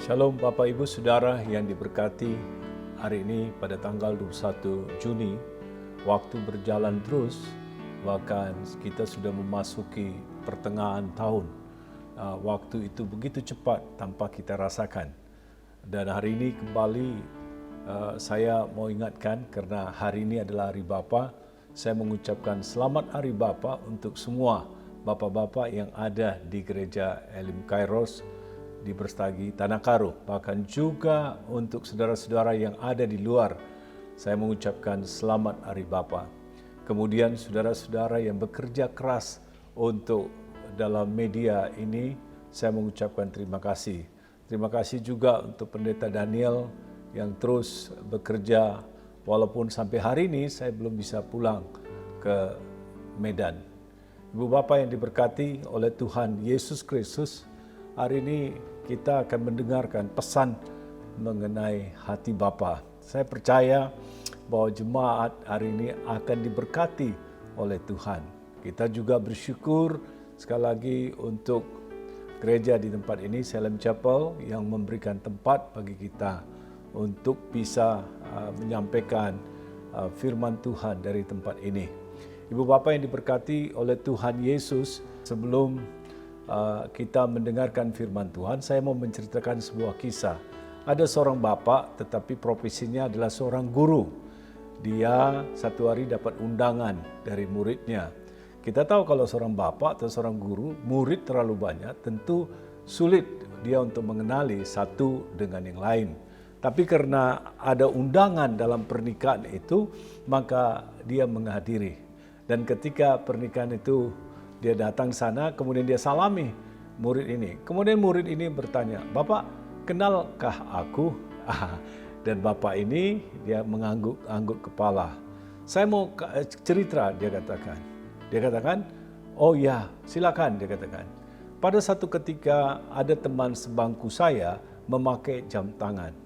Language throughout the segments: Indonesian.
Shalom Bapak Ibu Saudara yang diberkati. Hari ini pada tanggal 21 Juni, waktu berjalan terus, bahkan kita sudah memasuki pertengahan tahun. Waktu itu begitu cepat tanpa kita rasakan. Dan hari ini kembali saya mau ingatkan, karena hari ini adalah Hari Bapa, saya mengucapkan selamat Hari Bapa untuk semua Bapak-Bapak yang ada di Gereja Elim Kairos di Brastagi, Tanah Karo, bahkan juga untuk saudara-saudara yang ada di luar, saya mengucapkan selamat Hari Bapa. Kemudian saudara-saudara yang bekerja keras untuk dalam media ini, saya mengucapkan terima kasih. Terima kasih juga untuk Pendeta Daniel yang terus bekerja, walaupun sampai hari ini saya belum bisa pulang ke Medan. Ibu Bapa yang diberkati oleh Tuhan Yesus Kristus, hari ini kita akan mendengarkan pesan mengenai hati Bapa. Saya percaya bahwa jemaat hari ini akan diberkati oleh Tuhan. Kita juga bersyukur sekali lagi untuk gereja di tempat ini, Salem Chapel, yang memberikan tempat bagi kita untuk bisa menyampaikan firman Tuhan dari tempat ini. Ibu Bapa yang diberkati oleh Tuhan Yesus, sebelum kita mendengarkan firman Tuhan, saya mau menceritakan sebuah kisah. Ada seorang bapak, tetapi profesinya adalah seorang guru. Dia satu hari dapat undangan dari muridnya. Kita tahu kalau seorang bapak atau seorang guru, murid terlalu banyak, tentu sulit dia untuk mengenali satu dengan yang lain. Tapi karena ada undangan dalam pernikahan itu, maka dia menghadiri. Dan ketika pernikahan itu dia datang sana, kemudian dia salami murid ini. Kemudian murid ini bertanya, "Bapak, kenalkah aku?" Dan bapak ini dia mengangguk-angguk kepala. "Saya mau cerita," dia katakan. Dia katakan, "Oh ya, silakan," dia katakan. "Pada satu ketika ada teman sebangku saya memakai jam tangan.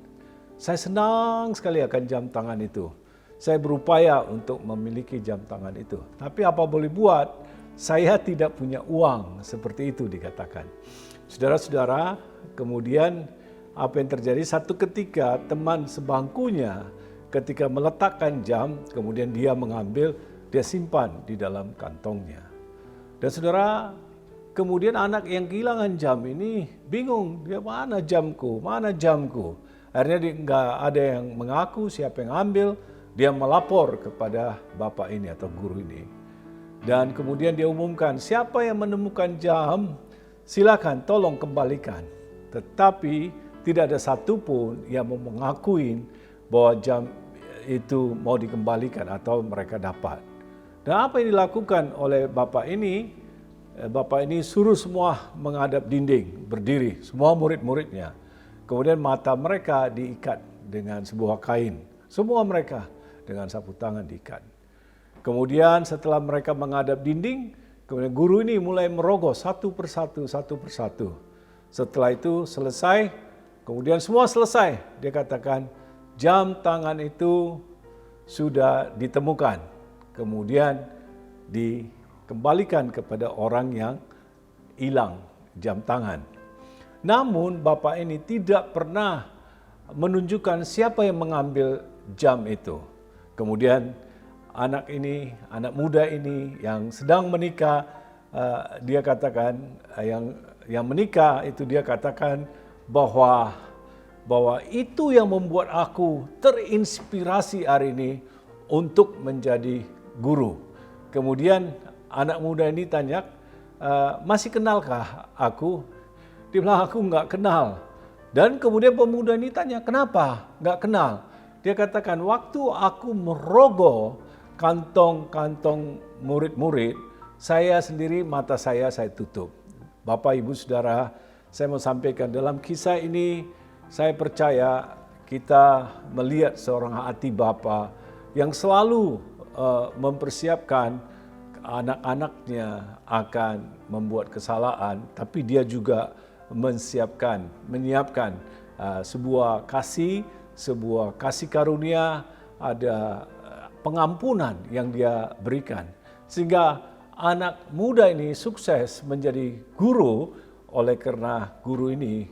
Saya senang sekali akan jam tangan itu. Saya berupaya untuk memiliki jam tangan itu. Tapi apa boleh buat, saya tidak punya uang," seperti itu dikatakan. Saudara-saudara, kemudian apa yang terjadi? Satu ketika teman sebangkunya ketika meletakkan jam, kemudian dia mengambil, dia simpan di dalam kantongnya. Dan saudara, kemudian anak yang kehilangan jam ini bingung, dia mana jamku, mana jamku. Akhirnya dia nggak ada yang mengaku siapa yang ambil, dia melapor kepada bapak ini atau guru ini. Dan kemudian dia umumkan, siapa yang menemukan jam, silakan tolong kembalikan. Tetapi tidak ada satupun yang mau mengakuin bahwa jam itu mau dikembalikan atau mereka dapat. Dan apa yang dilakukan oleh bapak ini? Bapak ini suruh semua menghadap dinding, berdiri, semua murid-muridnya. Kemudian mata mereka diikat dengan sebuah kain. Semua mereka dengan sapu tangan diikat. Kemudian setelah mereka menghadap dinding, kemudian guru ini mulai merogoh satu persatu, satu persatu. Setelah itu selesai, kemudian semua selesai. Dia katakan, jam tangan itu sudah ditemukan. Kemudian dikembalikan kepada orang yang hilang jam tangan. Namun bapak ini tidak pernah menunjukkan siapa yang mengambil jam itu. Kemudian anak muda ini yang sedang menikah, dia katakan, yang menikah itu dia katakan bahwa itu yang membuat aku terinspirasi hari ini untuk menjadi guru. Kemudian anak muda ini tanya, "Masih kenalkah aku?" Dia bilang, "Aku nggak kenal." Dan kemudian pemuda ini tanya, "Kenapa nggak kenal?" Dia katakan, "Waktu aku merogoh kantong-kantong murid-murid, saya sendiri mata saya tutup." Bapak, Ibu, Saudara, saya mau sampaikan dalam kisah ini, saya percaya kita melihat seorang hati Bapa yang selalu mempersiapkan anak-anaknya akan membuat kesalahan, tapi dia juga menyiapkan sebuah kasih karunia, ada pengampunan yang dia berikan. Sehingga anak muda ini sukses menjadi guru oleh karena guru ini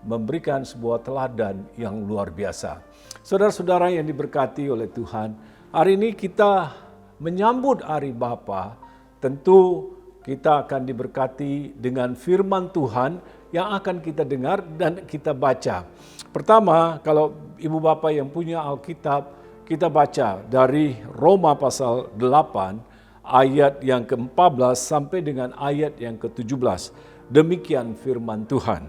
memberikan sebuah teladan yang luar biasa. Saudara-saudara yang diberkati oleh Tuhan, hari ini kita menyambut Hari Bapa. Tentu kita akan diberkati dengan firman Tuhan yang akan kita dengar dan kita baca. Pertama, kalau ibu bapak yang punya Alkitab, kita baca dari Roma pasal 8 ayat yang ke-14 sampai dengan ayat yang ke-17. Demikian firman Tuhan.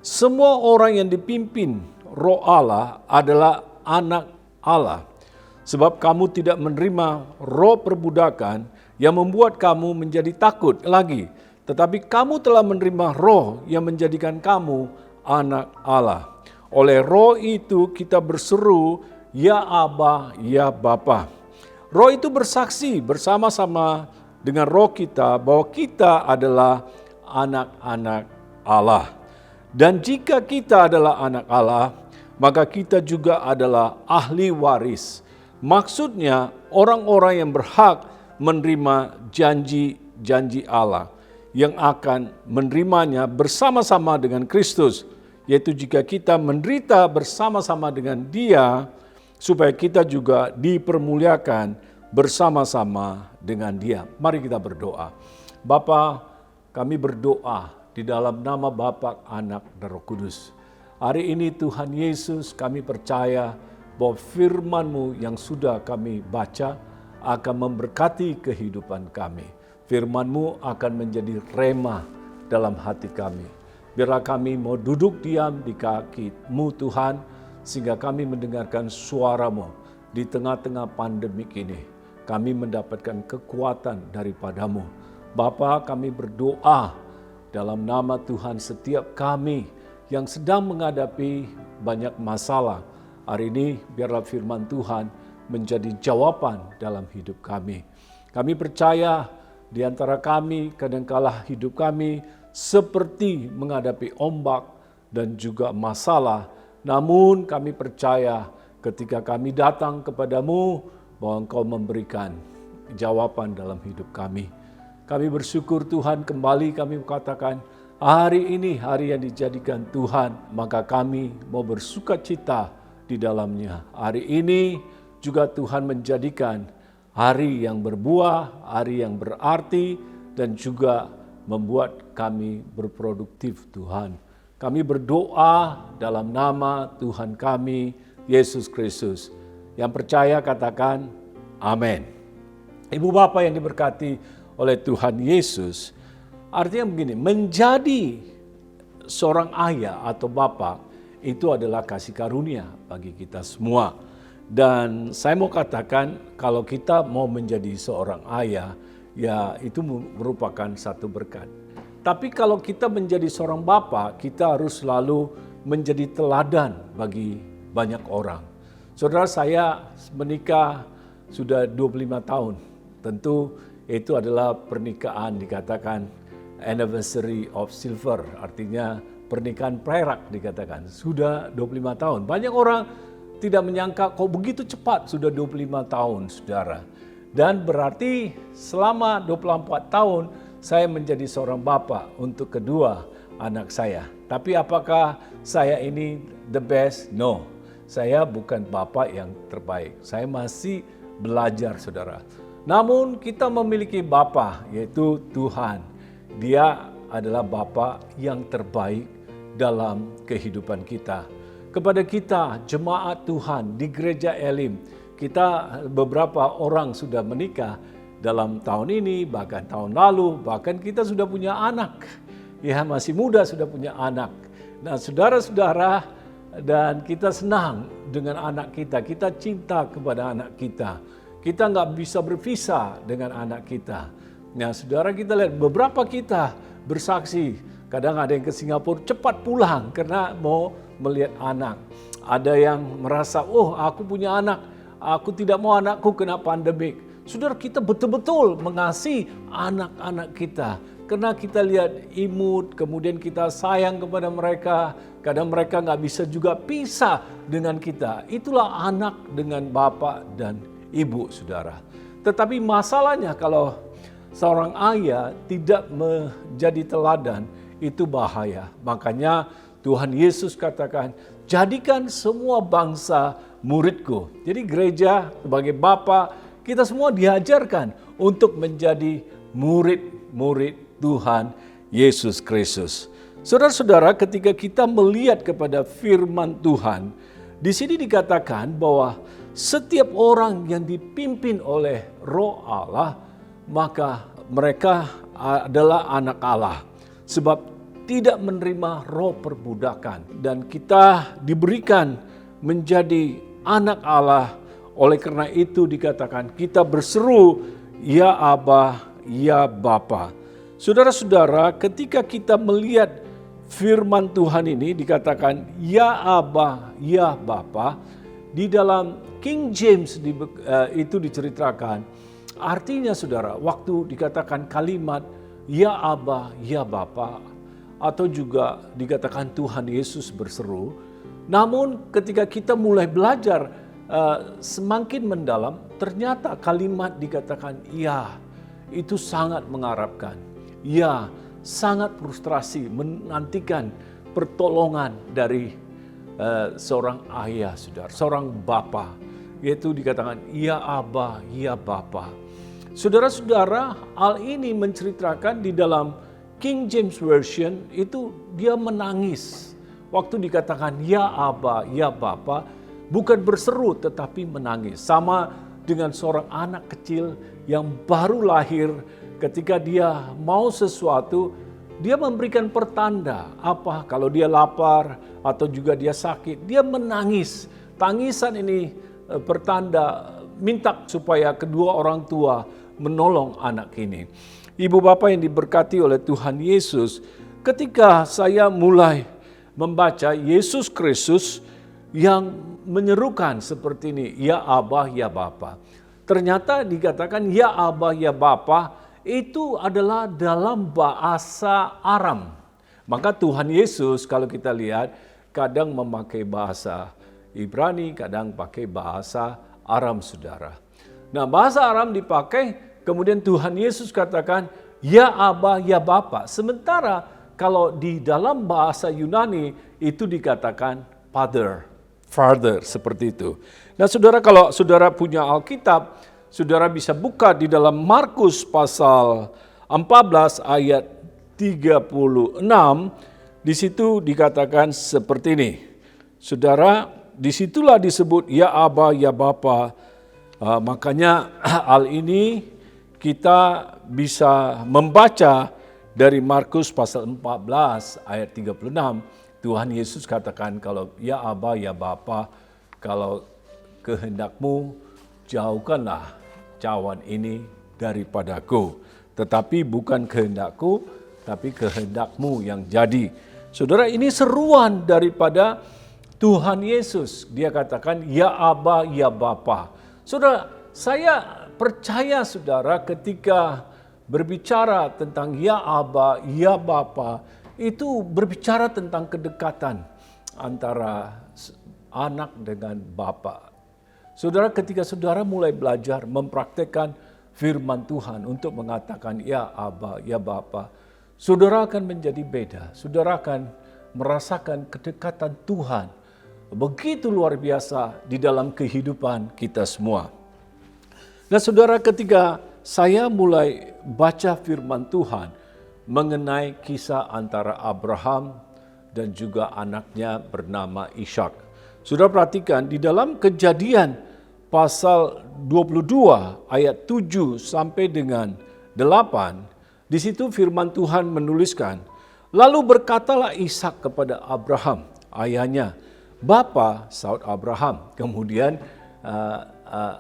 Semua orang yang dipimpin Roh Allah adalah anak Allah. Sebab kamu tidak menerima roh perbudakan yang membuat kamu menjadi takut lagi. Tetapi kamu telah menerima roh yang menjadikan kamu anak Allah. Oleh roh itu kita berseru, ya Aba, ya Bapa. Roh itu bersaksi bersama-sama dengan roh kita bahwa kita adalah anak-anak Allah. Dan jika kita adalah anak Allah, maka kita juga adalah ahli waris. Maksudnya orang-orang yang berhak menerima janji-janji Allah yang akan menerimanya bersama-sama dengan Kristus, yaitu jika kita menderita bersama-sama dengan Dia, supaya kita juga dipermuliakan bersama-sama dengan Dia. Mari kita berdoa. Bapa, kami berdoa di dalam nama Bapa, Anak, dan Roh Kudus. Hari ini Tuhan Yesus, kami percaya bahwa firman-Mu yang sudah kami baca akan memberkati kehidupan kami. Firman-Mu akan menjadi rema dalam hati kami. Biarlah kami mau duduk diam di kaki-Mu Tuhan, sehingga kami mendengarkan suara-Mu di tengah-tengah pandemik ini. Kami mendapatkan kekuatan daripada-Mu. Bapa, kami berdoa dalam nama Tuhan setiap kami yang sedang menghadapi banyak masalah. Hari ini biarlah firman Tuhan menjadi jawaban dalam hidup kami. Kami percaya di antara kami kadangkala hidup kami seperti menghadapi ombak dan juga masalah. Namun kami percaya ketika kami datang kepadamu bahwa Engkau memberikan jawaban dalam hidup kami. Kami bersyukur Tuhan, kembali kami katakan hari ini hari yang dijadikan Tuhan, maka kami mau bersukacita di dalamnya. Hari ini juga Tuhan menjadikan hari yang berbuah, hari yang berarti, dan juga membuat kami berproduktif Tuhan. Kami berdoa dalam nama Tuhan kami, Yesus Kristus. Yang percaya katakan, amin. Ibu bapak yang diberkati oleh Tuhan Yesus, artinya begini, menjadi seorang ayah atau bapak, itu adalah kasih karunia bagi kita semua. Dan saya mau katakan, kalau kita mau menjadi seorang ayah, ya itu merupakan satu berkat. Tapi kalau kita menjadi seorang bapa, kita harus selalu menjadi teladan bagi banyak orang. Saudara, saya menikah sudah 25 tahun. Tentu itu adalah pernikahan dikatakan anniversary of silver, artinya pernikahan perak dikatakan. Sudah 25 tahun. Banyak orang tidak menyangka kok begitu cepat sudah 25 tahun, saudara. Dan berarti selama 24 tahun saya menjadi seorang bapak untuk kedua anak saya. Tapi apakah saya ini the best? No, saya bukan bapak yang terbaik. Saya masih belajar, saudara. Namun kita memiliki Bapa, yaitu Tuhan. Dia adalah Bapa yang terbaik dalam kehidupan kita. Kepada kita, jemaat Tuhan di Gereja Elim, kita beberapa orang sudah menikah dalam tahun ini, bahkan tahun lalu, bahkan kita sudah punya anak. Ya, masih muda sudah punya anak. Nah, saudara-saudara, dan kita senang dengan anak kita. Kita cinta kepada anak kita. Kita nggak bisa berpisah dengan anak kita. Nah, saudara, kita lihat beberapa kita bersaksi. Kadang ada yang ke Singapura cepat pulang karena mau melihat anak. Ada yang merasa, oh aku punya anak, aku tidak mau anakku kena pandemik. Saudara, kita betul-betul mengasihi anak-anak kita. Karena kita lihat imut, kemudian kita sayang kepada mereka. Kadang mereka nggak bisa juga pisah dengan kita. Itulah anak dengan bapak dan ibu, saudara. Tetapi masalahnya kalau seorang ayah tidak menjadi teladan, itu bahaya. Makanya Tuhan Yesus katakan, jadikan semua bangsa muridku. Jadi gereja sebagai Bapa, kita semua diajarkan untuk menjadi murid-murid Tuhan Yesus Kristus. Saudara-saudara, ketika kita melihat kepada firman Tuhan, di sini dikatakan bahwa setiap orang yang dipimpin oleh Roh Allah, maka mereka adalah anak Allah. Sebab tidak menerima roh perbudakan. Dan kita diberikan menjadi anak Allah. Oleh karena itu dikatakan kita berseru, ya Aba, ya Bapa. Saudara-saudara, ketika kita melihat firman Tuhan ini dikatakan, ya Aba, ya Bapa. Di dalam King James itu diceritakan, artinya saudara, waktu dikatakan kalimat, ya Aba, ya Bapa, atau juga dikatakan Tuhan Yesus berseru. Namun ketika kita mulai belajar semakin mendalam, ternyata kalimat dikatakan ya, itu sangat mengharapkan. Ya, sangat frustrasi menantikan pertolongan dari seorang ayah, saudara, seorang bapa, yaitu dikatakan ya Aba, ya Bapa. Saudara-saudara, hal ini menceritakan di dalam King James Version itu dia menangis. Waktu dikatakan ya Aba, ya Bapa, bukan berseru tetapi menangis. Sama dengan seorang anak kecil yang baru lahir, ketika dia mau sesuatu, dia memberikan pertanda. Apa? Kalau dia lapar atau juga dia sakit, dia menangis. Tangisan ini pertanda minta supaya kedua orang tua menolong anak ini. Ibu bapak yang diberkati oleh Tuhan Yesus, ketika saya mulai membaca Yesus Kristus yang menyerukan seperti ini, ya Aba, ya Bapa. Ternyata dikatakan ya Aba, ya Bapa itu adalah dalam bahasa Aram. Maka Tuhan Yesus kalau kita lihat kadang memakai bahasa Ibrani, kadang pakai bahasa Aram, saudara. Nah, bahasa Aram dipakai, kemudian Tuhan Yesus katakan, ya Aba, ya Bapa. Sementara kalau di dalam bahasa Yunani itu dikatakan Father, seperti itu. Nah, saudara, kalau saudara punya Alkitab, saudara bisa buka di dalam Markus pasal 14 ayat 36. Di situ dikatakan seperti ini. Saudara, disitulah disebut ya Aba, ya Bapa. Makanya hal ini kita bisa membaca dari Markus pasal 14 ayat 36. Tuhan Yesus katakan kalau ya Aba, ya Bapa, kalau kehendakmu jauhkanlah cawan ini daripadaku. Tetapi bukan kehendakku, tapi kehendakmu yang jadi. Saudara, ini seruan daripada Tuhan Yesus. Dia katakan ya Aba, ya Bapa. Saudara, saya percaya saudara ketika berbicara tentang ya Aba, ya Bapa, itu berbicara tentang kedekatan antara anak dengan bapa. Saudara, ketika saudara mulai belajar mempraktekkan firman Tuhan untuk mengatakan ya Aba, ya Bapa, saudara akan menjadi beda. Saudara akan merasakan kedekatan Tuhan begitu luar biasa di dalam kehidupan kita semua. Nah, saudara, ketika saya mulai baca firman Tuhan mengenai kisah antara Abraham dan juga anaknya bernama Ishak. Saudara perhatikan di dalam Kejadian pasal 22 ayat 7 sampai dengan 8, di situ firman Tuhan menuliskan, lalu berkatalah Ishak kepada Abraham, ayahnya, Bapa, saud Abraham. Kemudian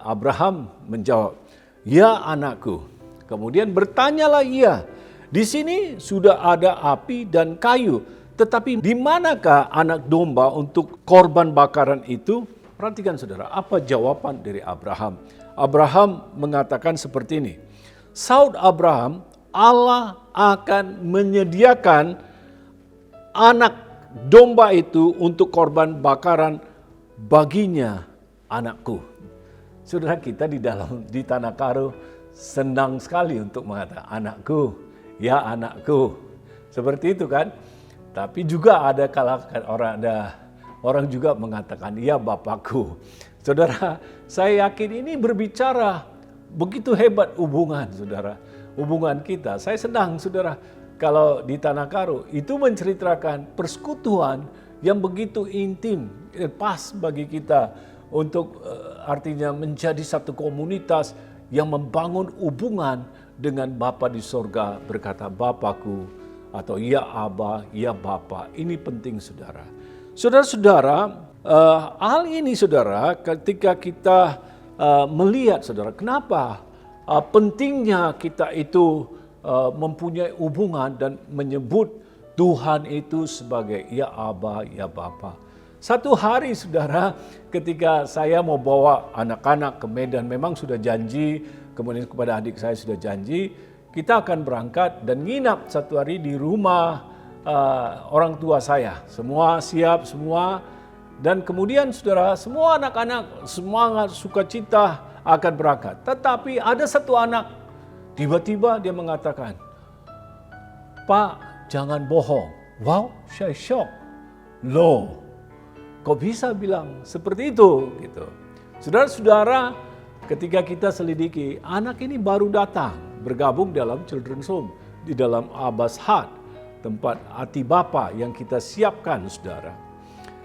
Abraham menjawab, ya anakku. Kemudian bertanyalah ia, di sini sudah ada api dan kayu, tetapi di manakah anak domba untuk korban bakaran itu? Perhatikan saudara, apa jawaban dari Abraham? Abraham mengatakan seperti ini, saud Abraham, Allah akan menyediakan anak domba itu untuk korban bakaran baginya, anakku. Saudara, kita di Tanah Karo senang sekali untuk mengatakan anakku, ya anakku. Seperti itu kan. Tapi juga ada orang juga mengatakan, "Ya Bapakku." Saudara, saya yakin ini berbicara begitu hebat hubungan, saudara. Hubungan kita. Saya senang, saudara, kalau di Tanah Karo itu menceritakan persekutuan yang begitu intim, pas bagi kita untuk artinya menjadi satu komunitas yang membangun hubungan dengan Bapa di sorga, berkata Bapakku, atau ya Aba, ya Bapa. Ini penting, saudara. Saudara-saudara, hal ini, saudara, ketika kita melihat, saudara, kenapa pentingnya kita itu mempunyai hubungan dan menyebut Tuhan itu sebagai ya Aba, ya Bapa. Satu hari, saudara, ketika saya mau bawa anak-anak ke Medan, memang sudah janji, kemudian kepada adik saya sudah janji, kita akan berangkat dan nginap satu hari di rumah orang tua saya. Semua siap, semua. Dan kemudian, saudara, semua anak-anak semangat, sukacita akan berangkat. Tetapi ada satu anak, tiba-tiba dia mengatakan, "Pak, jangan bohong." Wow, saya shock. Loh, kok bisa bilang seperti itu? Gitu. Saudara-saudara, ketika kita selidiki, anak ini baru datang bergabung dalam Children's Home, di dalam Abbas Hut, tempat hati Bapa yang kita siapkan, saudara.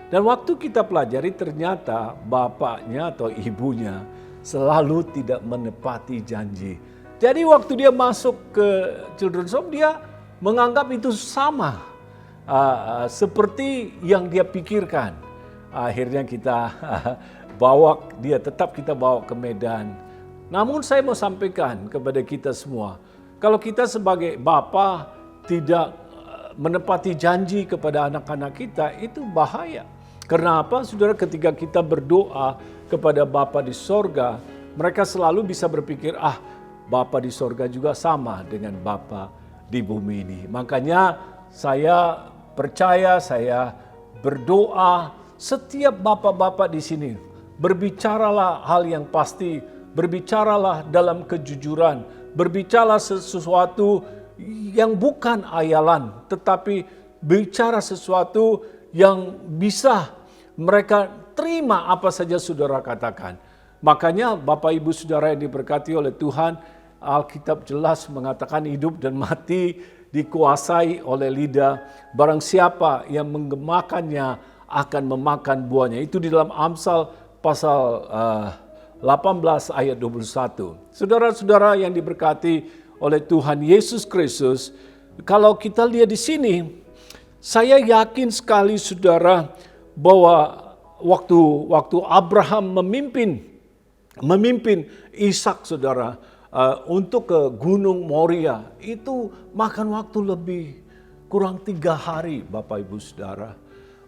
Dan waktu kita pelajari, ternyata bapaknya atau ibunya selalu tidak menepati janji. Jadi waktu dia masuk ke Children's Home, dia menganggap itu sama seperti yang dia pikirkan. Akhirnya kita tetap kita bawa ke Medan. Namun saya mau sampaikan kepada kita semua, kalau kita sebagai bapa tidak menepati janji kepada anak-anak kita, itu bahaya. Kenapa, saudara? Ketika kita berdoa kepada Bapa di sorga, mereka selalu bisa berpikir, Bapa di sorga juga sama dengan Bapa di bumi ini. Makanya saya percaya, saya berdoa, setiap bapak-bapak di sini, berbicaralah hal yang pasti, berbicaralah dalam kejujuran, berbicaralah sesuatu yang bukan ayalan, tetapi bicara sesuatu yang bisa mereka terima apa saja saudara katakan. Makanya Bapak Ibu Saudara yang diberkati oleh Tuhan, Alkitab jelas mengatakan hidup dan mati dikuasai oleh lidah. Barang siapa yang menggemakannya akan memakan buahnya. Itu di dalam Amsal pasal 18 ayat 21. Saudara-saudara yang diberkati oleh Tuhan Yesus Kristus, kalau kita lihat di sini, saya yakin sekali, saudara, bahwa waktu Abraham memimpin Ishak, saudara, untuk ke Gunung Moria, itu makan waktu lebih kurang 3 hari, Bapak Ibu Saudara.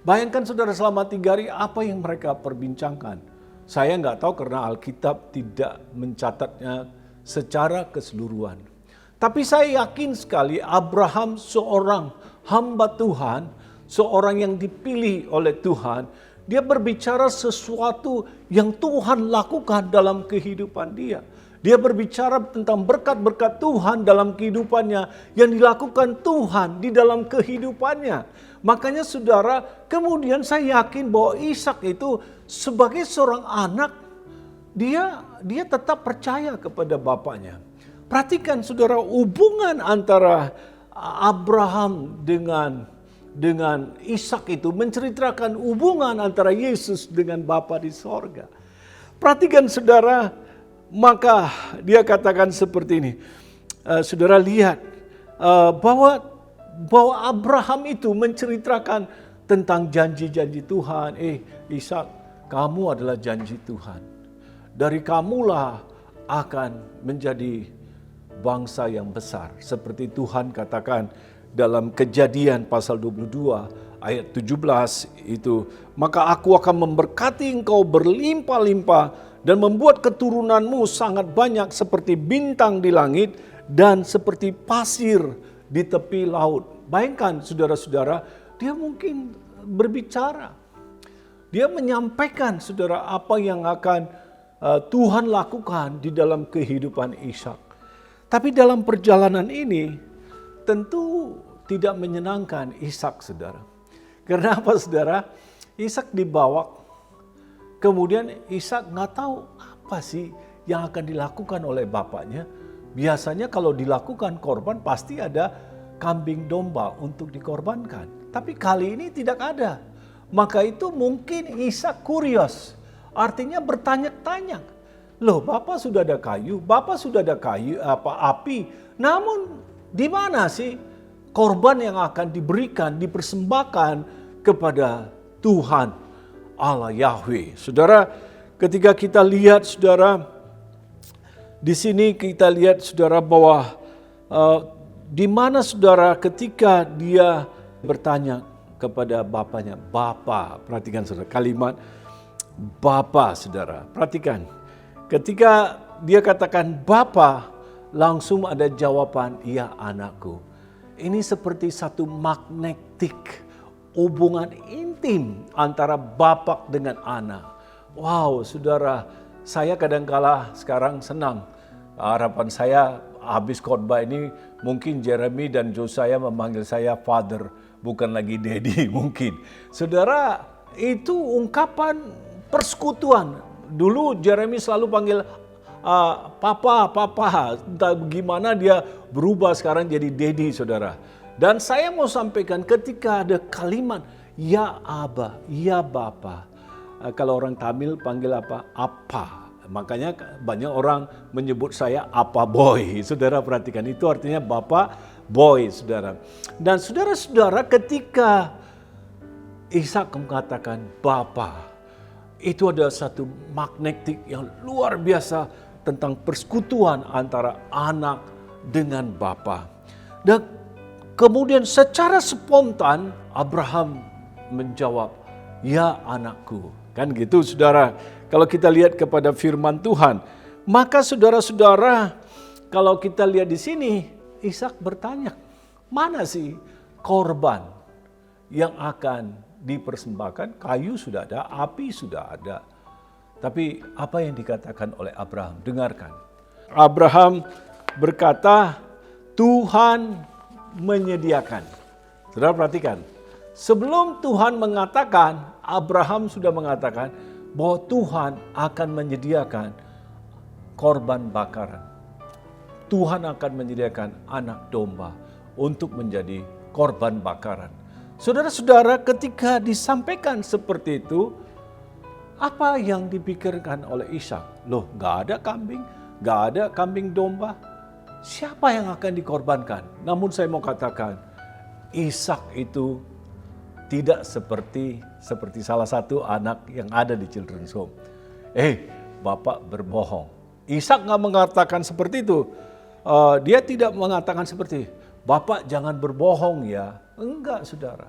Bayangkan, saudara, selama 3 hari apa yang mereka perbincangkan. Saya nggak tahu karena Alkitab tidak mencatatnya secara keseluruhan. Tapi saya yakin sekali Abraham seorang hamba Tuhan, seorang yang dipilih oleh Tuhan. Dia berbicara sesuatu yang Tuhan lakukan dalam kehidupan dia. Dia berbicara tentang berkat-berkat Tuhan dalam kehidupannya yang dilakukan Tuhan di dalam kehidupannya. Makanya, saudara, kemudian saya yakin bahwa Ishak itu sebagai seorang anak, dia tetap percaya kepada bapaknya. Perhatikan, saudara, hubungan antara Abraham dengan Ishak itu menceritakan hubungan antara Yesus dengan Bapa di sorga. Perhatikan, saudara, maka dia katakan seperti ini. Saudara lihat bahwa Abraham itu menceritakan tentang janji-janji Tuhan. Ishak, kamu adalah janji Tuhan. Dari kamulah akan menjadi bangsa yang besar. Seperti Tuhan katakan dalam Kejadian pasal 22 ayat 17 itu. Maka aku akan memberkati engkau berlimpah-limpah dan membuat keturunanmu sangat banyak seperti bintang di langit dan seperti pasir di tepi laut. Bayangkan, saudara-saudara, dia mungkin berbicara. Dia menyampaikan, saudara, apa yang akan Tuhan lakukan di dalam kehidupan Ishak. Tapi dalam perjalanan ini, tentu tidak menyenangkan Ishak, saudara. Karena apa, saudara? Ishak dibawa, kemudian Ishak nggak tahu apa sih yang akan dilakukan oleh bapaknya. Biasanya kalau dilakukan korban pasti ada kambing domba untuk dikorbankan. Tapi kali ini tidak ada. Maka itu mungkin Ishak kurios. Artinya bertanya-tanya. Loh, Bapak sudah ada kayu, Bapak sudah ada api. Namun di mana sih korban yang akan diberikan, dipersembahkan kepada Tuhan Allah Yahweh? Saudara, ketika kita lihat, saudara, di sini kita lihat, saudara, bahwa di mana, saudara, ketika dia bertanya kepada bapaknya, Bapa, perhatikan, saudara, kalimat Bapa, saudara, perhatikan. Ketika dia katakan Bapa, langsung ada jawaban, iya anakku. Ini seperti satu magnetik hubungan intim antara bapak dengan anak. Wow, saudara, saya kadangkala sekarang senang. Harapan saya habis khotbah ini mungkin Jeremy dan Josiah memanggil saya father, bukan lagi daddy mungkin. Saudara, itu ungkapan persekutuan. Dulu Jeremy selalu panggil papa. Entah gimana dia berubah sekarang jadi daddy, saudara. Dan saya mau sampaikan ketika ada kalimat ya Aba, ya Bapa. Kalau orang Tamil panggil apa? Apa. Makanya banyak orang menyebut saya apa boy. Saudara perhatikan, itu artinya Bapak boy, saudara. Dan saudara-saudara, ketika Ishak mengatakan Bapa, itu ada satu magnetik yang luar biasa tentang persekutuan antara anak dengan bapa. Dan kemudian secara spontan Abraham menjawab, ya anakku. Kan gitu, saudara. Kalau kita lihat kepada firman Tuhan, maka saudara-saudara, kalau kita lihat di sini, Ishak bertanya, mana sih korban yang akan dipersembahkan? Kayu sudah ada, api sudah ada. Tapi apa yang dikatakan oleh Abraham? Dengarkan. Abraham berkata, Tuhan menyediakan. Saudara perhatikan, sebelum Tuhan mengatakan, Abraham sudah mengatakan bahwa Tuhan akan menyediakan korban bakaran. Tuhan akan menyediakan anak domba untuk menjadi korban bakaran. Saudara-saudara, ketika disampaikan seperti itu, apa yang dipikirkan oleh Ishak? Loh, gak ada kambing domba. Siapa yang akan dikorbankan? Namun saya mau katakan, Ishak itu tidak seperti salah satu anak yang ada di Children's Home. Bapak berbohong. Ishak gak mengatakan seperti itu. Dia tidak mengatakan seperti, Bapak jangan berbohong ya. Enggak, saudara.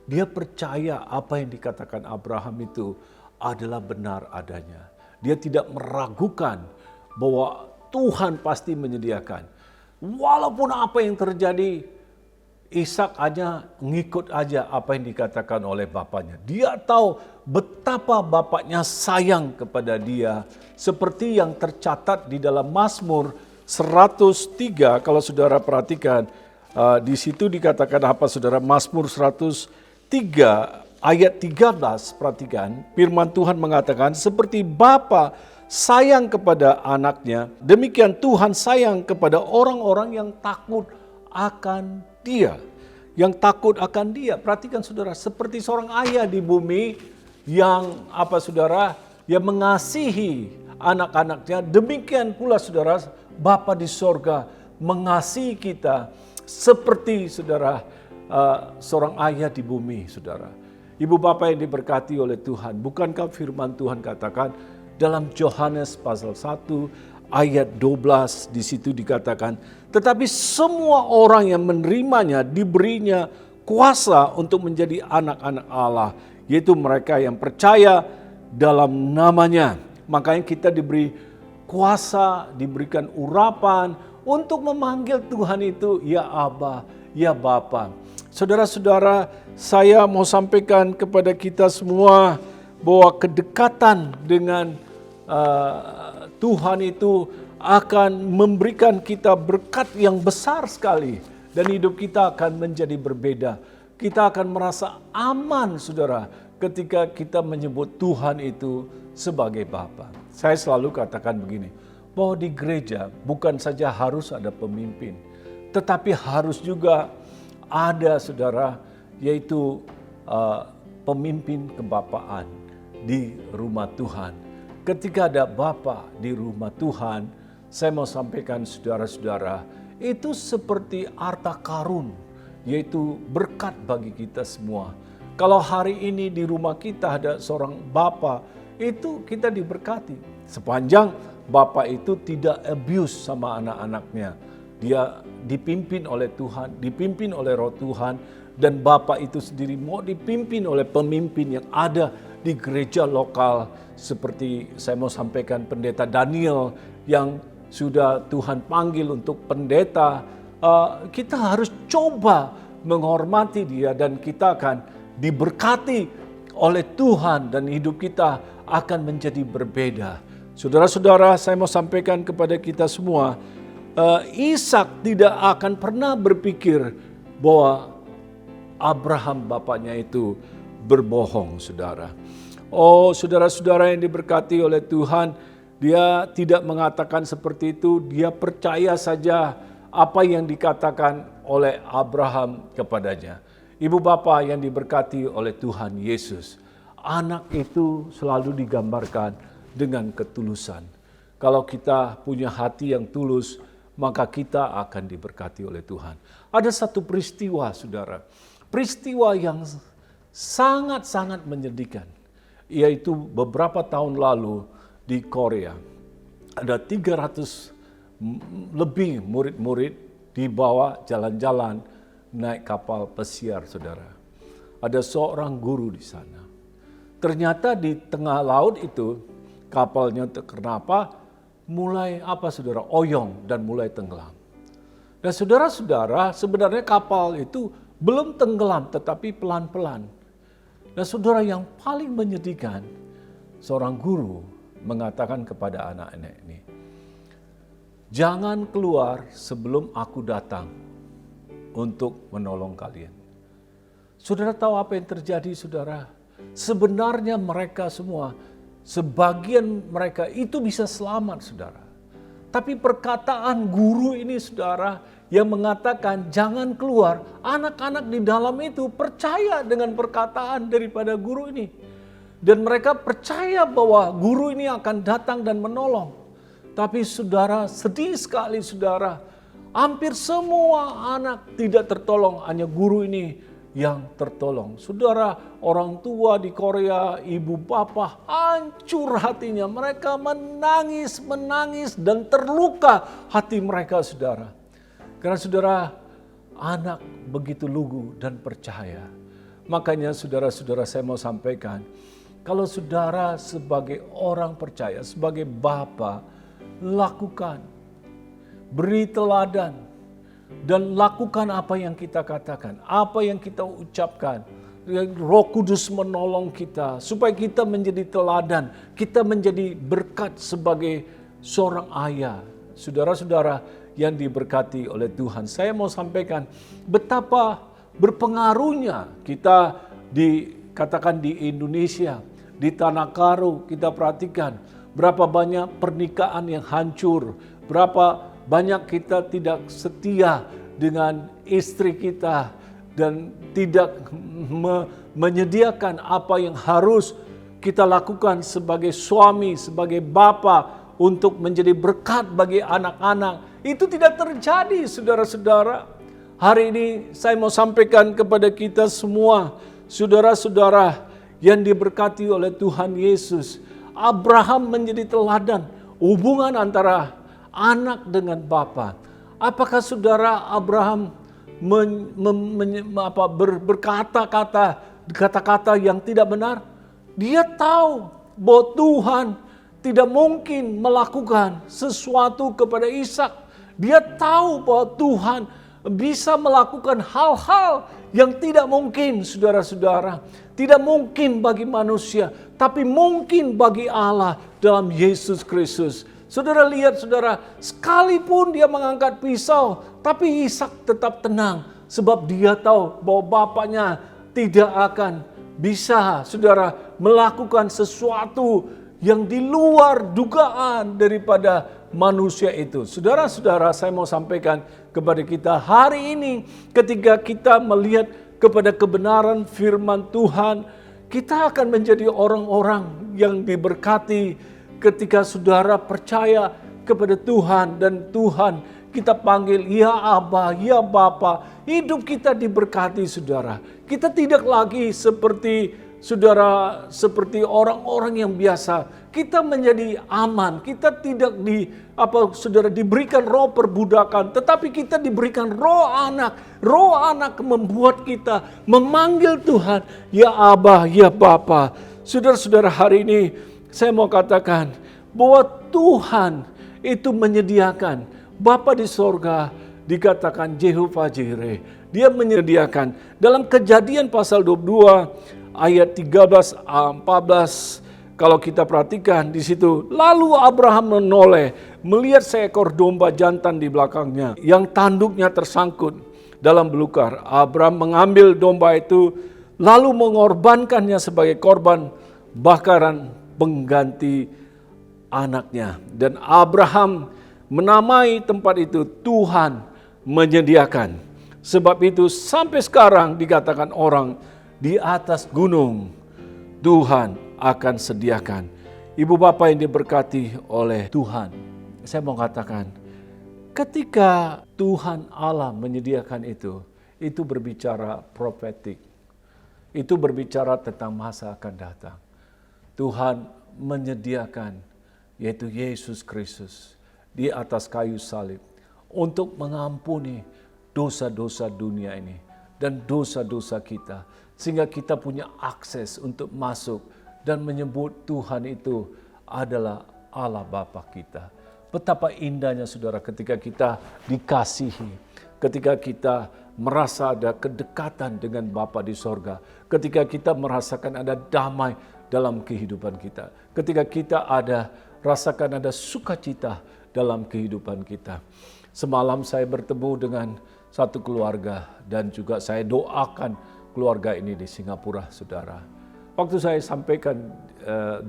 Dia percaya apa yang dikatakan Abraham itu adalah benar adanya. Dia tidak meragukan bahwa Tuhan pasti menyediakan. Walaupun apa yang terjadi, Ishak hanya ngikut aja apa yang dikatakan oleh bapaknya. Dia tahu betapa bapaknya sayang kepada dia. Seperti yang tercatat di dalam Mazmur 103, kalau saudara perhatikan, di situ dikatakan apa, saudara? Mazmur 103 ayat 13, perhatikan, firman Tuhan mengatakan, seperti bapa sayang kepada anaknya, demikian Tuhan sayang kepada orang-orang yang takut akan dia. Yang takut akan dia. Perhatikan, saudara, seperti seorang ayah di bumi yang saudara, yang mengasihi anak-anaknya, demikian pula, saudara, Bapa di sorga mengasihi kita seperti, saudara, seorang ayah di bumi, saudara. Ibu bapak yang diberkati oleh Tuhan, bukankah firman Tuhan katakan dalam Yohanes pasal 1 ayat 12, di situ dikatakan, tetapi semua orang yang menerimanya diberinya kuasa untuk menjadi anak-anak Allah, yaitu mereka yang percaya dalam namanya. Makanya kita diberi kuasa, diberikan urapan untuk memanggil Tuhan itu ya Aba, ya Bapa. Saudara-saudara, saya mau sampaikan kepada kita semua bahwa kedekatan dengan Tuhan itu akan memberikan kita berkat yang besar sekali dan hidup kita akan menjadi berbeda. Kita akan merasa aman, saudara, ketika kita menyebut Tuhan itu sebagai Bapa. Saya selalu katakan begini, bahwa di gereja bukan saja harus ada pemimpin, tetapi harus juga ada, saudara, yaitu pemimpin kebapaan di rumah Tuhan. Ketika ada Bapa di rumah Tuhan, saya mau sampaikan saudara-saudara, itu seperti harta karun, yaitu berkat bagi kita semua. Kalau hari ini di rumah kita ada seorang Bapa, itu kita diberkati. Sepanjang Bapa itu tidak abuse sama anak-anaknya. Dia dipimpin oleh Tuhan, dipimpin oleh Roh Tuhan, dan Bapa itu sendiri mau dipimpin oleh pemimpin yang ada di gereja lokal. Seperti saya mau sampaikan pendeta Daniel yang sudah Tuhan panggil untuk pendeta. Kita harus coba menghormati dia dan kita akan diberkati oleh Tuhan dan hidup kita akan menjadi berbeda. Saudara-saudara, saya mau sampaikan kepada kita semua, Ishak tidak akan pernah berpikir bahwa Abraham bapaknya itu berbohong, saudara. Oh, saudara-saudara yang diberkati oleh Tuhan, dia tidak mengatakan seperti itu. Dia percaya saja apa yang dikatakan oleh Abraham kepadanya. Ibu bapa yang diberkati oleh Tuhan Yesus, anak itu selalu digambarkan dengan ketulusan. Kalau kita punya hati yang tulus, maka kita akan diberkati oleh Tuhan. Ada satu peristiwa, saudara. Peristiwa yang sangat-sangat menyedihkan. Yaitu beberapa tahun lalu di Korea. Ada 300 lebih murid-murid dibawa jalan-jalan naik kapal pesiar, saudara. Ada seorang guru di sana. Ternyata di tengah laut itu kapalnya kenapa mulai saudara, oyong dan mulai tenggelam. Dan saudara-saudara, sebenarnya kapal itu belum tenggelam tetapi pelan-pelan. Dan saudara, yang paling menyedihkan, seorang guru mengatakan kepada anak-anak ini, jangan keluar sebelum aku datang untuk menolong kalian. Saudara tahu apa yang terjadi, saudara? Sebenarnya mereka semua, sebagian mereka itu bisa selamat, saudara. Tapi perkataan guru ini, saudara, yang mengatakan jangan keluar, anak-anak di dalam itu percaya dengan perkataan daripada guru ini. Dan mereka percaya bahwa guru ini akan datang dan menolong. Tapi saudara, sedih sekali saudara, hampir semua anak tidak tertolong, hanya guru ini yang tertolong. Saudara, orang tua di Korea, ibu bapak hancur hatinya. Mereka menangis dan terluka hati mereka, saudara. Karena saudara, anak begitu lugu dan percaya. Makanya saudara-saudara, saya mau sampaikan, kalau saudara sebagai orang percaya, sebagai bapa, lakukan, beri teladan, dan lakukan apa yang kita katakan, apa yang kita ucapkan. Roh Kudus menolong kita supaya kita menjadi teladan, kita menjadi berkat sebagai seorang ayah. Saudara-saudara yang diberkati oleh Tuhan, saya mau sampaikan betapa berpengaruhnya kita dikatakan di Indonesia, di Tanah Karo. Kita perhatikan berapa banyak pernikahan yang hancur, berapa banyak kita tidak setia dengan istri kita dan tidak menyediakan apa yang harus kita lakukan sebagai suami, sebagai bapa untuk menjadi berkat bagi anak-anak. Itu tidak terjadi, saudara-saudara. Hari ini saya mau sampaikan kepada kita semua, saudara-saudara yang diberkati oleh Tuhan Yesus. Abraham menjadi teladan hubungan antara anak dengan bapa. Apakah saudara Abraham berkata-kata yang tidak benar? Dia tahu bahwa Tuhan tidak mungkin melakukan sesuatu kepada Ishak. Dia tahu bahwa Tuhan bisa melakukan hal-hal yang tidak mungkin, saudara-saudara. Tidak mungkin bagi manusia, tapi mungkin bagi Allah dalam Yesus Kristus. Saudara lihat, saudara, sekalipun dia mengangkat pisau, tapi Ishak tetap tenang. Sebab dia tahu bahwa bapaknya tidak akan bisa, saudara, melakukan sesuatu yang di luar dugaan daripada manusia itu. Saudara-saudara, saya mau sampaikan kepada kita hari ini, ketika kita melihat kepada kebenaran firman Tuhan, kita akan menjadi orang-orang yang diberkati ketika saudara percaya kepada Tuhan, dan Tuhan kita panggil ya Aba, ya Bapa. Hidup kita diberkati, saudara. Kita tidak lagi seperti saudara, seperti orang-orang yang biasa. Kita menjadi aman. Kita tidak saudara, diberikan roh perbudakan, tetapi kita diberikan roh anak. Roh anak membuat kita memanggil Tuhan, ya Aba, ya Bapa. Saudara-saudara, hari ini saya mau katakan bahwa Tuhan itu menyediakan. Bapa di sorga dikatakan Jehovah Jireh. Dia menyediakan. Dalam Kejadian pasal 22 ayat 13-14, kalau kita perhatikan di situ, lalu Abraham menoleh melihat seekor domba jantan di belakangnya yang tanduknya tersangkut dalam belukar. Abraham mengambil domba itu lalu mengorbankannya sebagai korban bakaran pengganti anaknya. Dan Abraham menamai tempat itu Tuhan menyediakan. Sebab itu sampai sekarang dikatakan orang, di atas gunung Tuhan akan sediakan. Ibu bapak yang diberkati oleh Tuhan, saya mau katakan, ketika Tuhan Allah menyediakan itu berbicara profetik. Itu berbicara tentang masa akan datang. Tuhan menyediakan, yaitu Yesus Kristus di atas kayu salib untuk mengampuni dosa-dosa dunia ini dan dosa-dosa kita, sehingga kita punya akses untuk masuk dan menyebut Tuhan itu adalah Allah Bapa kita. Betapa indahnya, saudara, ketika kita dikasihi, ketika kita merasa ada kedekatan dengan Bapa di sorga, ketika kita merasakan ada damai dalam kehidupan kita, ketika kita rasakan ada sukacita dalam kehidupan kita. Semalam saya bertemu dengan satu keluarga dan juga saya doakan keluarga ini di Singapura, saudara. Waktu saya sampaikan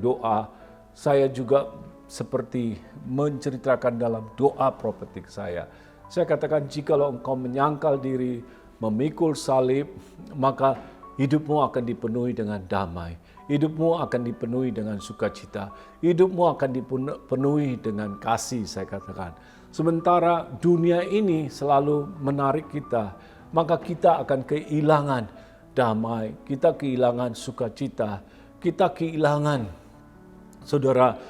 doa, saya juga seperti menceritakan dalam doa profetik saya. Saya katakan, jikalau engkau menyangkal diri, memikul salib, maka hidupmu akan dipenuhi dengan damai. Hidupmu akan dipenuhi dengan sukacita. Hidupmu akan dipenuhi dengan kasih, saya katakan. Sementara dunia ini selalu menarik kita, maka kita akan kehilangan damai, kita kehilangan sukacita, kita kehilangan, saudara,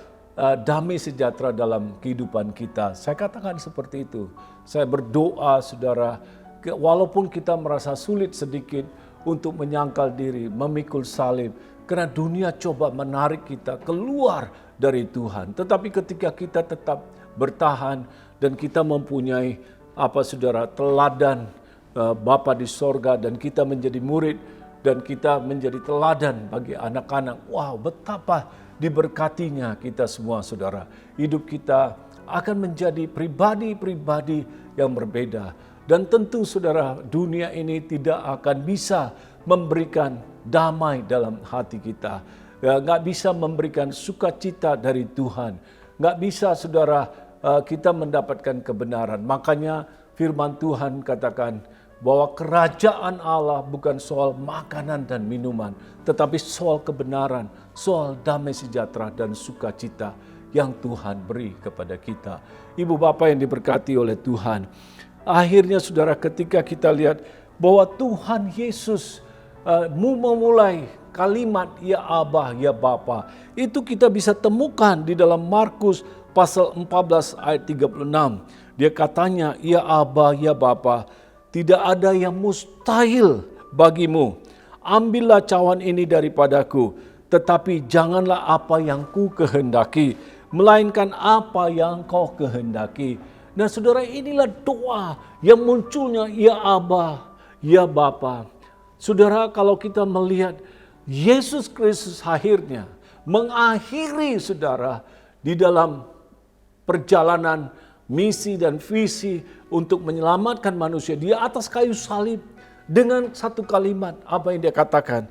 damai sejahtera dalam kehidupan kita. Saya katakan seperti itu. Saya berdoa, saudara, walaupun kita merasa sulit sedikit untuk menyangkal diri, memikul salib, karena dunia coba menarik kita keluar dari Tuhan. Tetapi ketika kita tetap bertahan dan kita mempunyai saudara, teladan Bapa di sorga, dan kita menjadi murid dan kita menjadi teladan bagi anak-anak. Wow, betapa diberkatinya kita semua, saudara. Hidup kita akan menjadi pribadi-pribadi yang berbeda. Dan tentu, saudara, dunia ini tidak akan bisa memberikan damai dalam hati kita. Nggak bisa memberikan sukacita dari Tuhan. Nggak bisa, saudara, kita mendapatkan kebenaran. Makanya firman Tuhan katakan bahwa kerajaan Allah bukan soal makanan dan minuman, tetapi soal kebenaran, soal damai sejahtera dan sukacita yang Tuhan beri kepada kita. Ibu bapak yang diberkati oleh Tuhan, akhirnya, saudara, ketika kita lihat bahwa Tuhan Yesus memulai kalimat ya Aba, ya Bapa, itu kita bisa temukan di dalam Markus pasal 14 ayat 36. Dia katanya, ya Aba, ya Bapa, tidak ada yang mustahil bagimu. Ambillah cawan ini daripadaku, tetapi janganlah apa yang ku kehendaki, melainkan apa yang kau kehendaki. Nah, saudara, inilah doa yang munculnya ya Aba, ya Bapa. Saudara, kalau kita melihat Yesus Kristus akhirnya mengakhiri, saudara, di dalam perjalanan misi dan visi untuk menyelamatkan manusia. Dia atas kayu salib dengan satu kalimat, apa yang dia katakan.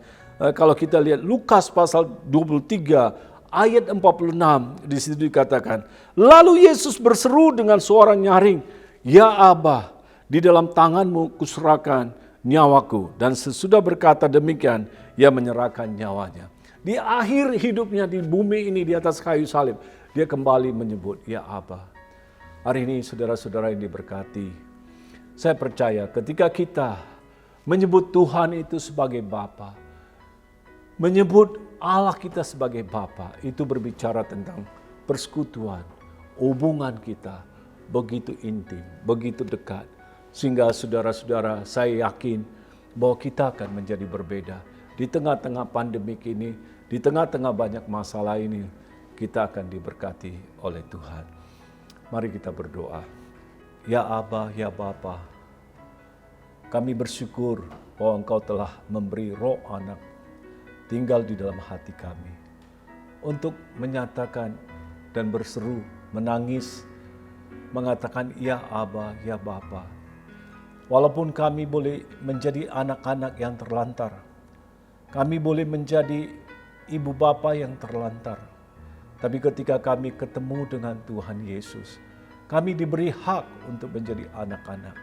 Kalau kita lihat Lukas pasal 23 ayat 46, di situ dikatakan, lalu Yesus berseru dengan suara nyaring, "Ya Aba, di dalam tanganmu kuserahkan nyawaku." Dan sesudah berkata demikian, ia menyerahkan nyawanya. Di akhir hidupnya di bumi ini, di atas kayu salib, dia kembali menyebut, "Ya Aba." Hari ini saudara-saudara yang diberkati, saya percaya ketika kita menyebut Tuhan itu sebagai Bapa, menyebut Allah kita sebagai Bapa, itu berbicara tentang persekutuan, hubungan kita begitu intim, begitu dekat. Sehingga saudara-saudara, saya yakin bahwa kita akan menjadi berbeda. Di tengah-tengah pandemik ini, di tengah-tengah banyak masalah ini, kita akan diberkati oleh Tuhan. Mari kita berdoa. Ya Aba, ya Bapa, kami bersyukur bahwa Engkau telah memberi Roh Anak tinggal di dalam hati kami untuk menyatakan dan berseru, menangis, mengatakan ya Aba, ya Bapa. Walaupun kami boleh menjadi anak-anak yang terlantar, kami boleh menjadi ibu bapa yang terlantar, tapi ketika kami ketemu dengan Tuhan Yesus, kami diberi hak untuk menjadi anak-anak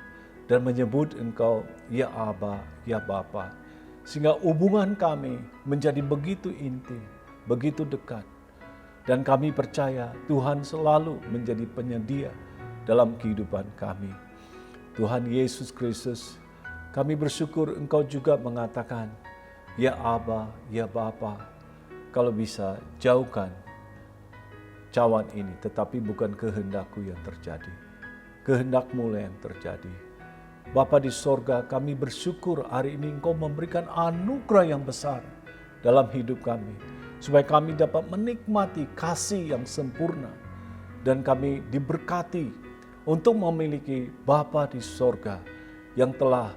dan menyebut Engkau ya Aba, ya Bapa. Sehingga hubungan kami menjadi begitu intim, begitu dekat. Dan kami percaya Tuhan selalu menjadi penyedia dalam kehidupan kami. Tuhan Yesus Kristus, kami bersyukur Engkau juga mengatakan, ya Aba, ya Bapa, kalau bisa jauhkan cawan ini, tetapi bukan kehendakku yang terjadi, kehendak-Mu yang terjadi. Bapa di sorga, kami bersyukur hari ini Engkau memberikan anugerah yang besar dalam hidup kami, supaya kami dapat menikmati kasih yang sempurna, dan kami diberkati untuk memiliki Bapa di sorga yang telah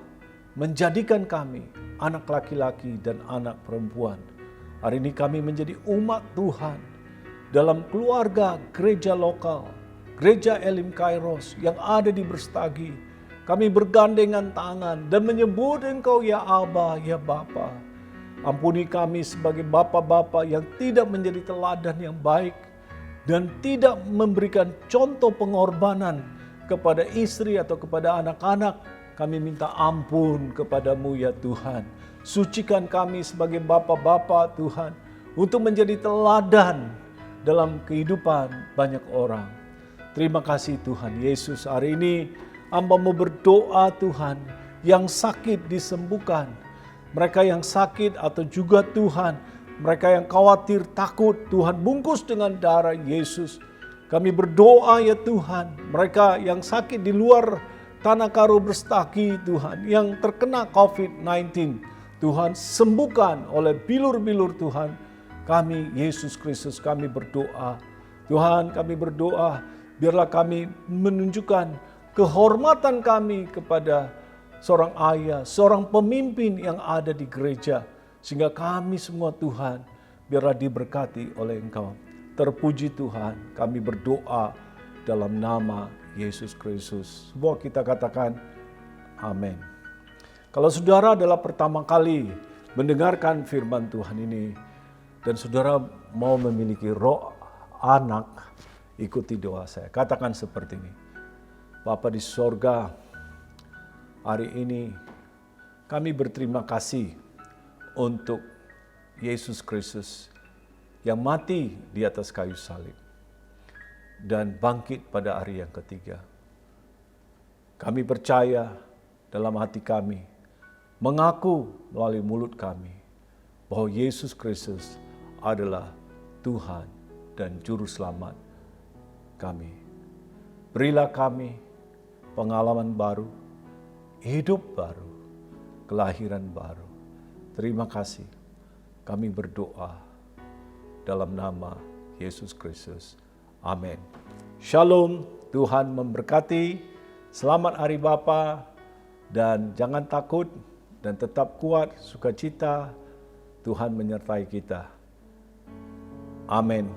menjadikan kami anak laki-laki dan anak perempuan. Hari ini kami menjadi umat Tuhan dalam keluarga gereja lokal, gereja Elim Kairos yang ada di Brastagi. Kami bergandengan tangan dan menyebut Engkau ya Aba, ya Bapa. Ampuni kami sebagai bapa-bapa yang tidak menjadi teladan yang baik dan tidak memberikan contoh pengorbanan kepada istri atau kepada anak-anak. Kami minta ampun kepadamu ya Tuhan. Sucikan kami sebagai bapa-bapa Tuhan untuk menjadi teladan dalam kehidupan banyak orang. Terima kasih Tuhan Yesus. Hari ini hamba-Mu berdoa Tuhan, yang sakit disembuhkan. Mereka yang sakit atau juga Tuhan, mereka yang khawatir, takut, Tuhan bungkus dengan darah Yesus. Kami berdoa ya Tuhan, mereka yang sakit di luar Tanah Karo Brastagi Tuhan, yang terkena COVID-19, Tuhan sembuhkan oleh bilur-bilur Tuhan. Kami Yesus Kristus, kami berdoa. Tuhan, kami berdoa, biarlah kami menunjukkan kehormatan kami kepada seorang ayah, seorang pemimpin yang ada di gereja. Sehingga kami semua Tuhan, biarlah diberkati oleh Engkau. Terpuji Tuhan, kami berdoa dalam nama Yesus Kristus. Semua kita katakan amin. Kalau saudara adalah pertama kali mendengarkan firman Tuhan ini, dan saudara mau memiliki roh anak, ikuti doa saya. Katakan seperti ini. Bapa di sorga, hari ini kami berterima kasih untuk Yesus Kristus yang mati di atas kayu salib dan bangkit pada hari yang ketiga. Kami percaya dalam hati kami, mengaku melalui mulut kami, bahwa Yesus Kristus adalah Tuhan dan Juru Selamat kami. Berilah kami pengalaman baru, hidup baru, kelahiran baru. Terima kasih. Kami berdoa dalam nama Yesus Kristus. Amin. Shalom, Tuhan memberkati. Selamat Hari Bapa, dan jangan takut dan tetap kuat, sukacita. Tuhan menyertai kita. Amin.